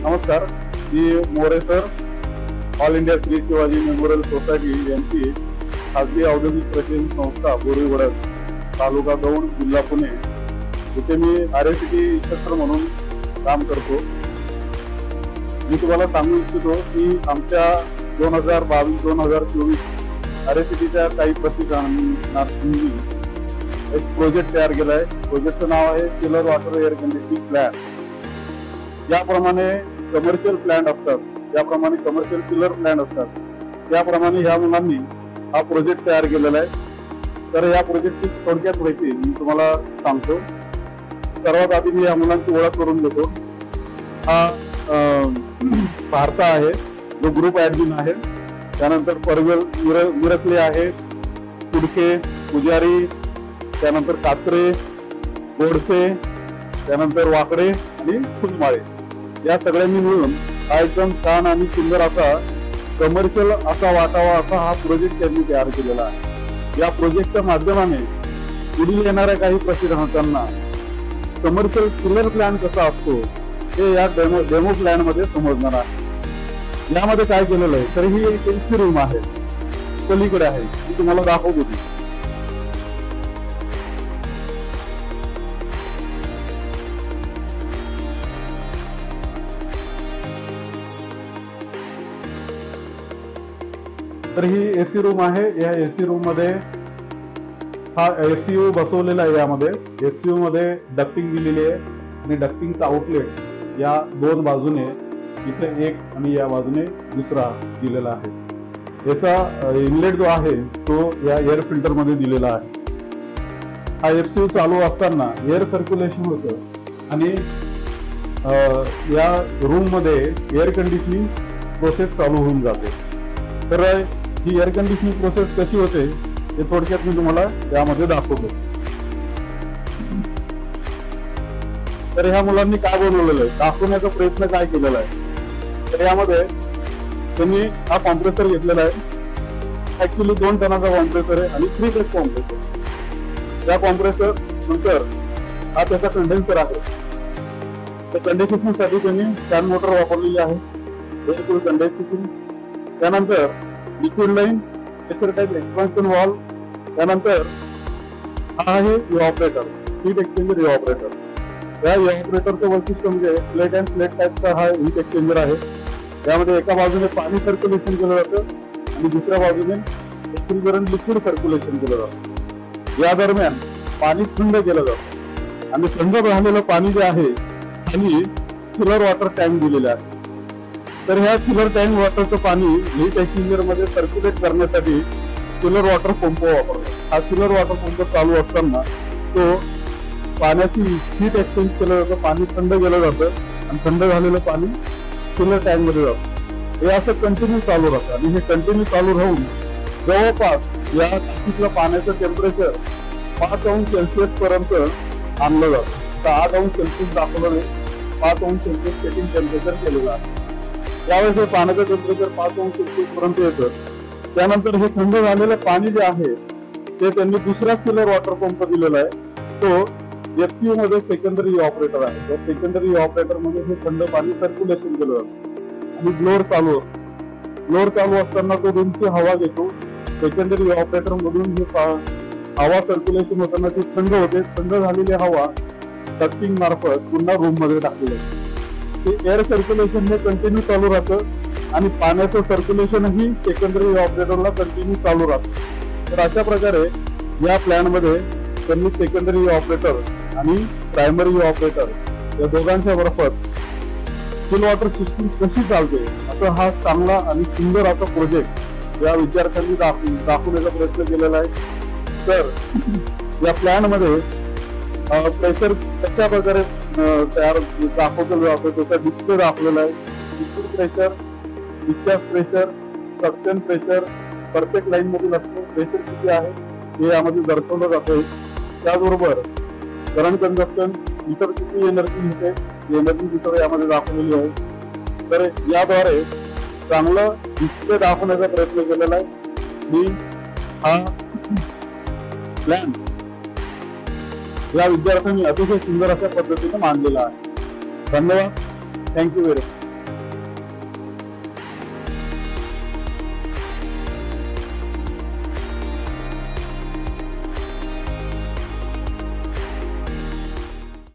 नमस्कार, मी More sir, all India Shri Shivaji memorial society यांची खाजगी औद्योगिक प्रशिक्षण संस्था बोरी वडद, तालुका दौंड, जिल्हा पुणे इथे मी RACT इन्स्ट्रक्टर म्हणून काम करतो। मी तुम्हाला सांगू इच्छितो की आमच्या 2022-2024 RACTच्या काही प्रशिक्षणार्थींनी एक प्रोजेक्ट तयार केला आहे। प्रोजेक्टचं नाव आहे chiller water air conditioning plan. याप्रमाणे कमर्शियल प्लांट असतात, त्याप्रमाणे कमर्शियल चिलर प्लांट असतात, त्याप्रमाणे ह्या मुलांनी हा प्रोजेक्ट तयार केलेला आहे। तर या प्रोजेक्टची थोडक्यात माहिती मी तुम्हाला सांगतो। सर्वात आधी मी या मुलांची ओळख करून देतो। हा भारत आहे, जो ग्रुप ऍडमिन आहे। त्यानंतर परवेल मिरकले आहे, कुडके, पुजारी, त्यानंतर कात्रे, गोडसे, त्यानंतर वाकडे आणि फुलमाळे, या सगळ्यांनी मिळून हा एकदम छान आणि सुंदर असा कमर्शियल असा वाटावा असा हा प्रोजेक्ट त्यांनी तयार केलेला आहे। या प्रोजेक्टच्या माध्यमाने पुढील येणाऱ्या काही प्रशिक्षणार्थींना कमर्शियल चिलर प्लॅन कसा असतो हे या डेमो प्लॅन मध्ये समजणार आहे। यामध्ये काय केलेलं आहे तर ही एक AC रूम आहे, पलीकडे आहे, ती तुम्हाला दाखवतो ती। तर ही AC रूम आहे। या AC रूम मध्ये हा FCU बसवलेला आहे। यामध्ये FCU मध्ये डक्टिंग दिलेली आहे आणि डक्टिंगचा आउटलेट या दोन बाजूने, इथे एक आणि या बाजूने दुसरा दिलेला आहे। याचा इनलेट जो आहे तो या एअर फिल्टर मध्ये दिलेला आहे। हा FCU चालू असताना एअर सर्क्युलेशन होतं आणि या रूम मध्ये एअर कंडिशनिंग प्रोसेस चालू होऊन जाते। तर ही एअर कंडिशनिंग प्रोसेस कशी होते हे थोडक्यात मी तुम्हाला यामध्ये दाखवतो। तर ह्या मुलांनी काय बनवलेलं आहे, दाखवण्याचा प्रयत्न काय केलेला आहे। तर यामध्ये त्यांनी हा कॉम्प्रेसर घेतलेला आहे। ऍक्च्युली 2 टनाचा कॉम्प्रेसर आहे आणि 3 फेज कॉम्प्रेसर। या कॉम्प्रेसर नंतर हा त्याचा कंडेन्सर आहे। त्या कंडेन्सेशन साठी त्यांनी फॅन मोटर वापरलेली आहे, एअर कूल कंडेन्सेशन। त्यानंतर liquid line, pressure type expansion valve, त्यानंतर हा आहे इव्हॅपोरेटर, हीट एक्सचेंजर इव्हॅपोरेटर। या इव्हॅपोरेटरचं वैशिष्ट्य म्हणजे प्लेट अँड प्लेट टाइपचा हा हीट एक्सचेंजर आहे। यामध्ये एका बाजूने पाणी सर्क्युलेशन केलं जातं आणि दुसऱ्या बाजूने रेफ्रिजरंट लिक्विड सर्क्युलेशन केलं जातं। या दरम्यान पाणी थंड केलं जातं आणि थंड झालेलं पाणी जे आहे खाली चिलर वॉटर टँक दिलेले आहे। तर ह्या चिलर टँक वॉटरचं पाणी हीट एक्सचेंजर मध्ये सर्क्युलेट करण्यासाठी चिलर वॉटर पंप वापरतो। हा चिलर वॉटर पंप चालू असताना तो पाण्याची हीट एक्सचेंज केलं जातं, पाणी थंड केलं जातं आणि थंड झालेलं पाणी चिलर टँक मध्ये जातं। हे असं कंटिन्यू चालू राहतं आणि हे कंटिन्यू चालू राहून जवळपास या टाकीतलं पाण्याचं टेम्परेचर 5 अंश सेल्सिअस पर्यंत आणलं जातं। तर 8 अंश सेल्सिअस दाखवलं नाही, 5 अंश सेल्सिअस सेटिंग टेम्परेचर केलेलं आहे। यावेळेस हे पाण्याचं टेम्परेचर 5 अंश सेल्सिअस पर्यंत येतं। त्यानंतर हे थंड झालेलं पाणी जे आहे ते त्यांनी दुसरा चिलर वॉटर पंप दिलेला आहे, तो FCU मध्ये सेकंडरी ऑपरेटर आहे। त्या सेकंडरी ऑपरेटर मध्ये हे थंड पाणी सर्क्युलेशन केलं जातं आणि ब्लोअर चालू असतो। ब्लोअर चालू असताना तो रूमची हवा घेतो, सेकंडरी ऑपरेटर मधून ही हवा सर्क्युलेशन होताना ती थंड होते। थंड झालेली हवा डक्टिंग मार्फत पुन्हा रूम मध्ये टाकली जाते। ते एअर सर्क्युलेशन हे कंटिन्यू चालू राहतं आणि पाण्याचं सर्क्युलेशन ही सेकंडरी ऑपरेटरला कंटिन्यू चालू राहतं। तर अशा प्रकारे या प्लॅन मध्ये त्यांनी सेकंडरी ऑपरेटर आणि प्रायमरी ऑपरेटर या दोघांच्या मार्फत चिल वॉटर सिस्टीम कशी चालते असं हा चांगला आणि सुंदर असा प्रोजेक्ट या विद्यार्थ्यांनी दाखवण्याचा प्रयत्न केलेला आहे। तर या प्लॅन मध्ये प्रेशर कशा प्रकारे तयार दाखवलं जातं त्याचा डिस्प्ले दाखवलेला आहे। Liquid pressure, discharge pressure, suction pressure, प्रत्येक लाईन मधील असलेलं प्रेशर किती आहे हे यामध्ये दर्शवलं जातं। त्याचबरोबर करंट कंझप्शन, मीटर किती एनर्जी घेते, एनर्जी मीटर यामध्ये दाखवलेली आहे। तर याद्वारे चांगलं डिस्प्ले दाखवण्याचा प्रयत्न केलेला आहे। मी हा प्लॅन या विद्यार्थ्यांनी अतिशय सुंदर अशा पद्धतीने मांडलेला आहे। धन्यवाद, थँक्यू व्हेरी मच।